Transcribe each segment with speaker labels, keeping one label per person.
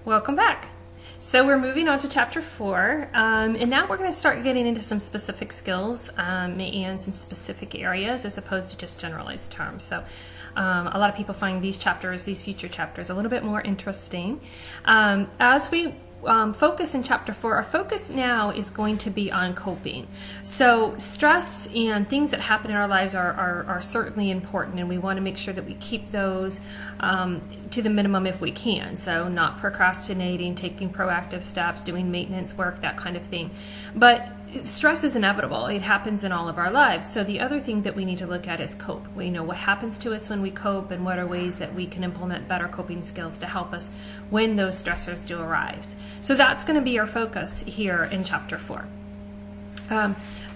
Speaker 1: Welcome back. So we're moving on to chapter 4, and now we're going to start getting into some specific skills and some specific areas as opposed to just generalized terms. So a lot of people find these future chapters, a little bit more interesting. As we focus in chapter 4, our focus now is going to be on coping. So stress and things that happen in our lives are certainly important, and we want to make sure that we keep those to the minimum if we can. So not procrastinating, taking proactive steps, doing maintenance work, that kind of thing. But stress is inevitable. It happens in all of our lives. So the other thing that we need to look at is cope. We know what happens to us when we cope and what are ways that we can implement better coping skills to help us when those stressors do arise. So that's going to be our focus here in chapter 4.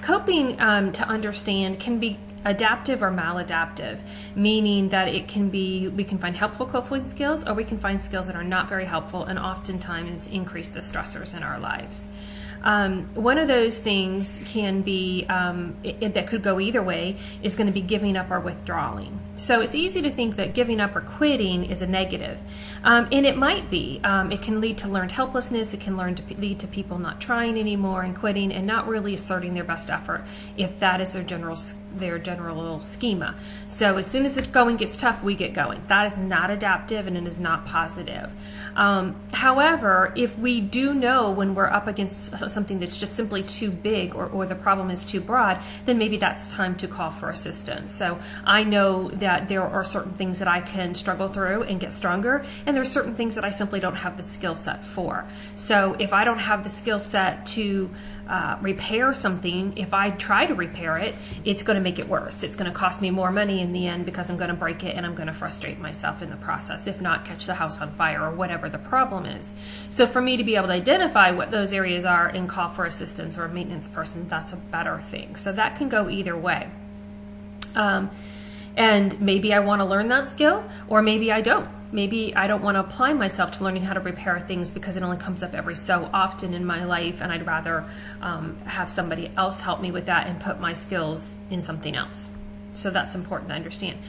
Speaker 1: Coping, to understand, can be adaptive or maladaptive, meaning that we can find helpful coping skills, or we can find skills that are not very helpful and oftentimes increase the stressors in our lives. One of those things can be, that could go either way, is going to be giving up or withdrawing. So it's easy to think that giving up or quitting is a negative. And it might be. It can lead to learned helplessness. It can lead to people not trying anymore and quitting and not really asserting their best effort if that is their general schema. So as soon as the going gets tough, we get going. That is not adaptive and it is not positive. However, if we do know when we're up against something that's just simply too big or the problem is too broad, then maybe that's time to call for assistance. So I know that there are certain things that I can struggle through and get stronger, and there are certain things that I simply don't have the skill set for. So if I don't have the skill set to repair something, if I try to repair it, it's going to make it worse. It's going to cost me more money in the end because I'm going to break it and I'm going to frustrate myself in the process, if not catch the house on fire or whatever the problem is. So for me to be able to identify what those areas are and call for assistance or a maintenance person, that's a better thing. So that can go either way. And maybe I want to learn that skill, or maybe I don't. Maybe I don't want to apply myself to learning how to repair things because it only comes up every so often in my life, and I'd rather have somebody else help me with that and put my skills in something else. So that's important to understand.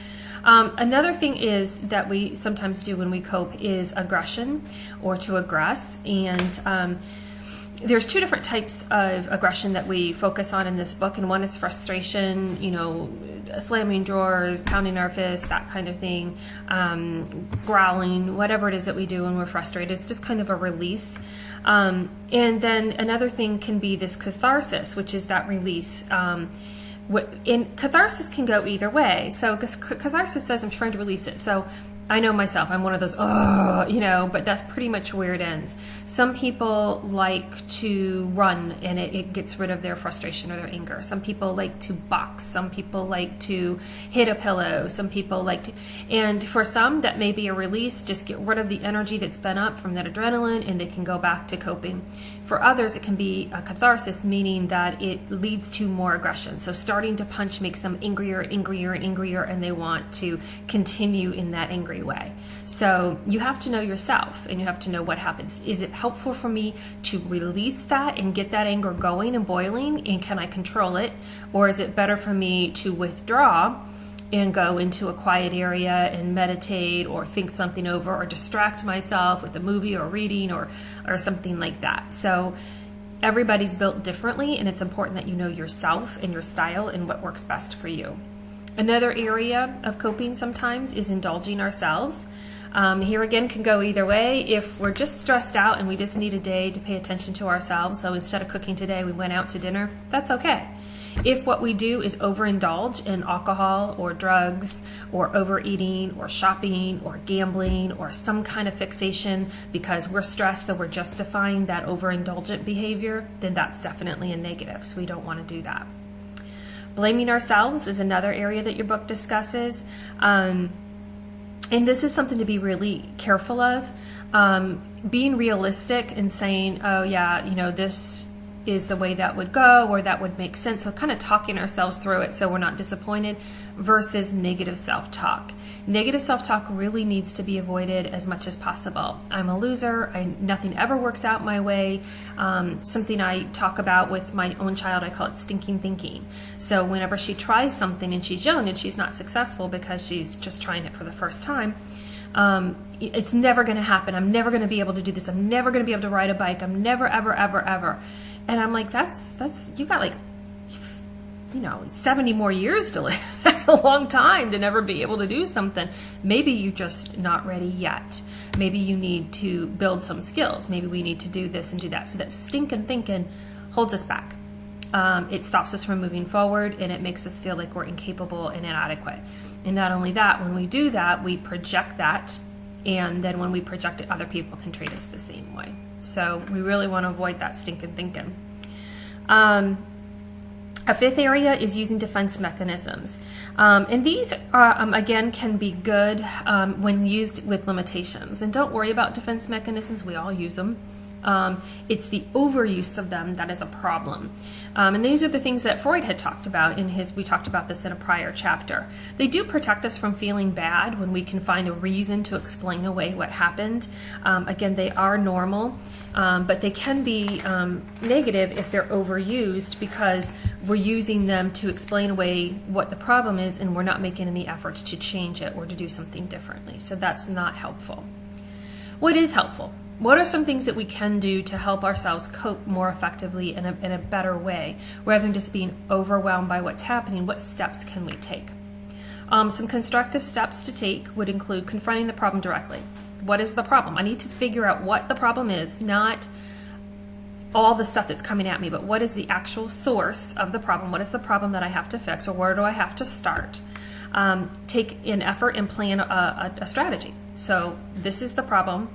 Speaker 1: Another thing is that we sometimes do when we cope is aggression or to aggress, and there's two different types of aggression that we focus on in this book, and one is frustration, slamming drawers, pounding our fists, that kind of thing, growling, whatever it is that we do when we're frustrated. It's just kind of a release. And then another thing can be this catharsis, which is that release. And catharsis can go either way. So catharsis says I'm trying to release it. So I know myself, I'm one of those, but that's pretty much where it ends. Some people like to run and it gets rid of their frustration or their anger. Some people like to box. Some people like to hit a pillow. Some people and for some that may be a release, just get rid of the energy that's been up from that adrenaline and they can go back to coping. For others, it can be a catharsis, meaning that it leads to more aggression. So starting to punch makes them angrier, and they want to continue in that angry way. So you have to know yourself, and you have to know what happens. Is it helpful for me to release that and get that anger going and boiling, and can I control it? Or is it better for me to withdraw and go into a quiet area and meditate or think something over or distract myself with a movie or reading or something like that? So everybody's built differently, and it's important that you know yourself and your style and what works best for you. Another area of coping sometimes is indulging ourselves. Here again can go either way. If we're just stressed out and we just need a day to pay attention to ourselves, so instead of cooking today we went out to dinner, that's okay. If what we do is overindulge in alcohol or drugs or overeating or shopping or gambling or some kind of fixation because we're stressed, so we're justifying that overindulgent behavior, then that's definitely a negative. So we don't want to do that. Blaming ourselves is another area that your book discusses. And this is something to be really careful of. Being realistic and saying, oh yeah, this is the way that would go or that would make sense. So kind of talking ourselves through it so we're not disappointed versus negative self-talk. Negative self-talk really needs to be avoided as much as possible. I'm a loser. Nothing ever works out my way. Something I talk about with my own child, I call it stinking thinking. So whenever she tries something and she's young and she's not successful because she's just trying it for the first time, It's never going to happen. I'm never going to be able to do this. I'm never going to be able to ride a bike. I'm never, ever, ever, ever. And I'm like, that's, you got like, 70 more years to live. That's a long time to never be able to do something. Maybe you're just not ready yet. Maybe you need to build some skills. Maybe we need to do this and do that. So that stinking thinking holds us back. It stops us from moving forward, and it makes us feel like we're incapable and inadequate. And not only that, when we do that, we project that, and then when we project it, other people can treat us the same way. So we really want to avoid that stinking thinking. A fifth area is using defense mechanisms. And these, again, can be good when used with limitations. And don't worry about defense mechanisms. We all use them. It's the overuse of them that is a problem. And these are the things that Freud had talked about we talked about this in a prior chapter. They do protect us from feeling bad when we can find a reason to explain away what happened. Again, they are normal. But they can be negative if they're overused, because we're using them to explain away what the problem is, and we're not making any efforts to change it or to do something differently. So that's not helpful. What is helpful? What are some things that we can do to help ourselves cope more effectively in a better way, rather than just being overwhelmed by what's happening? What steps can we take? Some constructive steps to take would include confronting the problem directly. What is the problem? I need to figure out what the problem is, not all the stuff that's coming at me, but what is the actual source of the problem? What is the problem that I have to fix, or where do I have to start? Take an effort and plan a strategy. So this is the problem.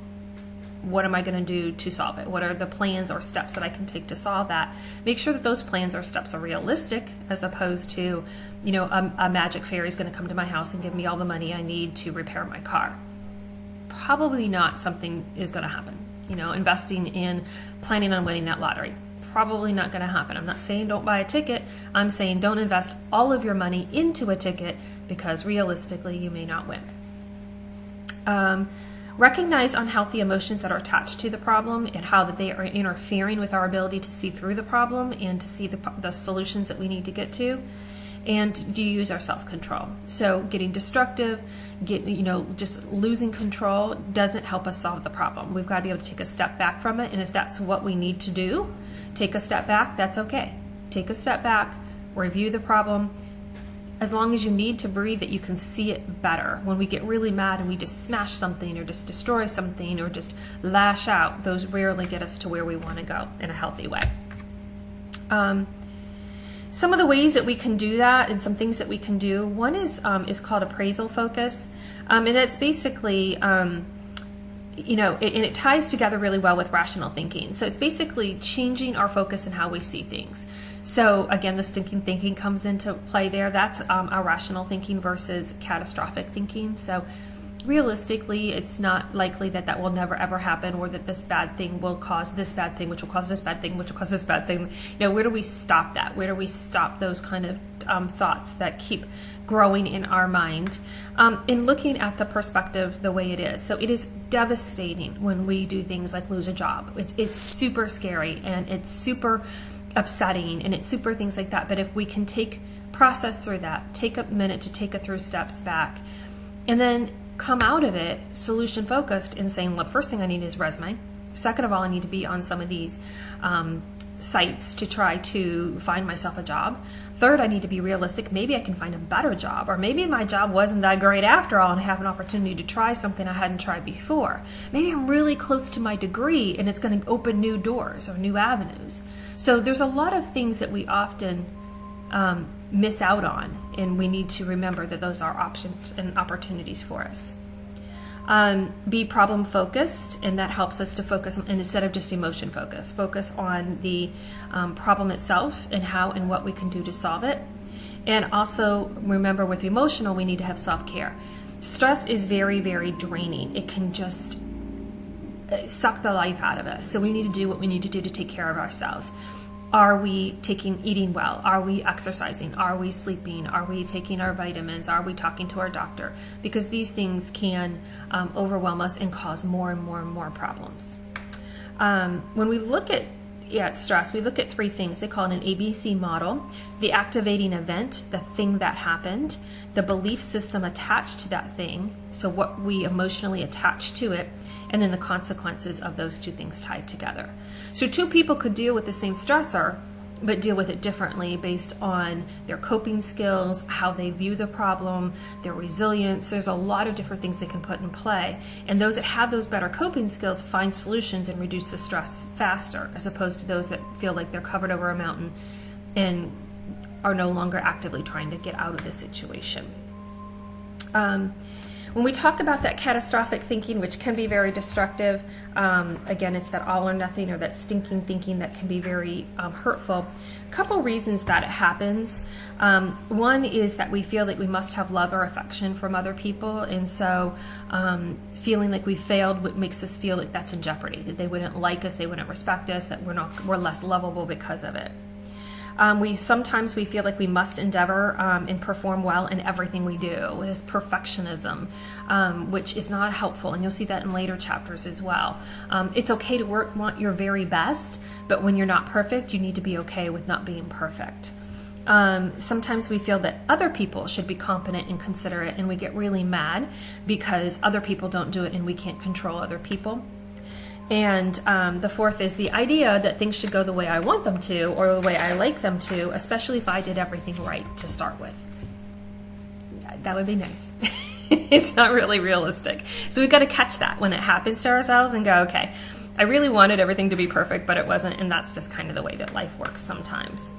Speaker 1: What am I going to do to solve it? What are the plans or steps that I can take to solve that? Make sure that those plans or steps are realistic, as opposed to, a magic fairy is going to come to my house and give me all the money I need to repair my car. Probably not something is going to happen. Investing in planning on winning that lottery. Probably not going to happen. I'm not saying don't buy a ticket. I'm saying don't invest all of your money into a ticket, because realistically you may not win. Recognize unhealthy emotions that are attached to the problem and how that they are interfering with our ability to see through the problem and to see the solutions that we need to get to. And do use our self-control. So getting destructive, just losing control doesn't help us solve the problem. We've got to be able to take a step back from it, and if that's what we need to do, take a step back, that's okay. Take a step back, review the problem. As long as you need to breathe, that you can see it better. When we get really mad and we just smash something or just destroy something or just lash out, those rarely get us to where we want to go in a healthy way. Some of the ways that we can do that, and some things that we can do, one is called appraisal focus, and that's basically, and it ties together really well with rational thinking. So it's basically changing our focus and how we see things. So again, the stinking thinking comes into play there. That's our rational thinking versus catastrophic thinking. So realistically, it's not likely that will never ever happen, or that this bad thing will cause this bad thing, which will cause this bad thing, which will cause this bad thing. Where do we stop that? Where do we stop those kind of thoughts that keep growing in our mind, in looking at the perspective the way it is? So it is devastating when we do things like lose a job. It's super scary, and it's super upsetting, and it's super things like that. But if we can process through that, take a minute to take a few steps back, and then come out of it solution focused and saying, well, the first thing I need is resume. Second of all, I need to be on some of these sites to try to find myself a job. Third, I need to be realistic. Maybe I can find a better job, or maybe my job wasn't that great after all, and I have an opportunity to try something I hadn't tried before. Maybe I'm really close to my degree, and it's going to open new doors or new avenues. So there's a lot of things that we often miss out on, and we need to remember that those are options and opportunities for us. Be problem focused, and that helps us to focus on, and instead of just emotion focused, focus on the problem itself and how and what we can do to solve it. And also remember, with emotional, we need to have self-care. Stress is very, very draining. It can just suck the life out of us. So we need to do what we need to do to take care of ourselves. Are we eating well? Are we exercising? Are we sleeping? Are we taking our vitamins? Are we talking to our doctor? Because these things can overwhelm us and cause more and more and more problems. When we look at at stress, we look at three things. They call it an ABC model: the activating event, the thing that happened, the belief system attached to that thing, so what we emotionally attach to it, and then the consequences of those two things tied together. So two people could deal with the same stressor, but deal with it differently based on their coping skills, how they view the problem, their resilience. There's a lot of different things they can put in play. And those that have those better coping skills find solutions and reduce the stress faster, as opposed to those that feel like they're covered over a mountain and are no longer actively trying to get out of the situation. When we talk about that catastrophic thinking, which can be very destructive, again, it's that all or nothing or that stinking thinking that can be very hurtful. A couple reasons that it happens. One is that we feel that we must have love or affection from other people, and so feeling like we failed makes us feel like that's in jeopardy, that they wouldn't like us, they wouldn't respect us, that we're less lovable because of it. Sometimes we feel like we must endeavor and perform well in everything we do. This perfectionism, which is not helpful, and you'll see that in later chapters as well. It's okay to want your very best, but when you're not perfect, you need to be okay with not being perfect. Sometimes we feel that other people should be competent and considerate, and we get really mad because other people don't do it and we can't control other people. And the fourth is the idea that things should go the way I want them to or the way I like them to, especially if I did everything right to start with. That would be nice. It's not really realistic. So we've got to catch that when it happens to ourselves and go, okay, I really wanted everything to be perfect, but it wasn't, and that's just kind of the way that life works sometimes.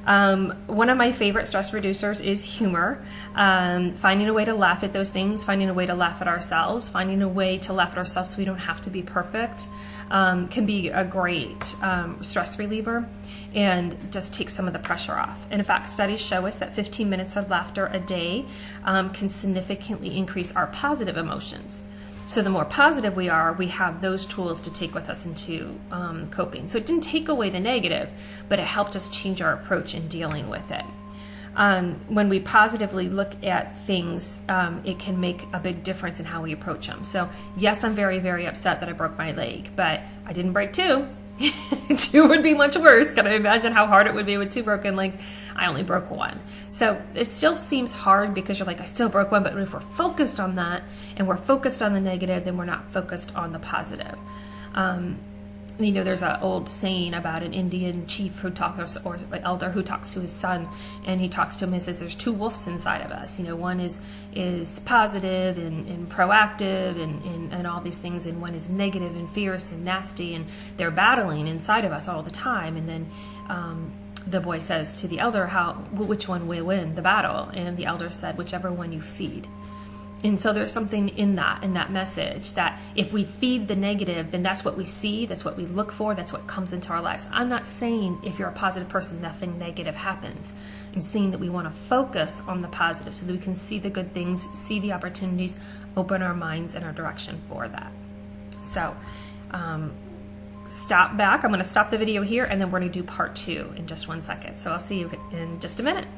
Speaker 1: One of my favorite stress reducers is humor. Finding a way to laugh at those things, finding a way to laugh at ourselves, finding a way to laugh at ourselves so we don't have to be perfect, can be a great stress reliever and just take some of the pressure off. And in fact, studies show us that 15 minutes of laughter a day can significantly increase our positive emotions. So the more positive we are, we have those tools to take with us into coping. So it didn't take away the negative, but it helped us change our approach in dealing with it. When we positively look at things, it can make a big difference in how we approach them. So yes, I'm very, very upset that I broke my leg, but I didn't break two. Two would be much worse. Can I imagine how hard it would be with two broken legs? I only broke one. So it still seems hard because you're like, I still broke one, but if we're focused on that and we're focused on the negative, then we're not focused on the positive. You know, there's an old saying about an Indian chief who talks, or an elder who talks to his son, and he talks to him and says, there's two wolves inside of us. You know, one is positive and proactive and all these things, and one is negative and fierce and nasty, and they're battling inside of us all the time. And then the boy says to the elder, which one will win the battle? And the elder said, whichever one you feed. And so there's something in that message, that if we feed the negative, then that's what we see, that's what we look for, that's what comes into our lives. I'm not saying if you're a positive person, nothing negative happens. I'm saying that we want to focus on the positive so that we can see the good things, see the opportunities, open our minds and our direction for that. So stop back. I'm going to stop the video here, and then we're going to do part 2 in just 1 second. So I'll see you in just a minute.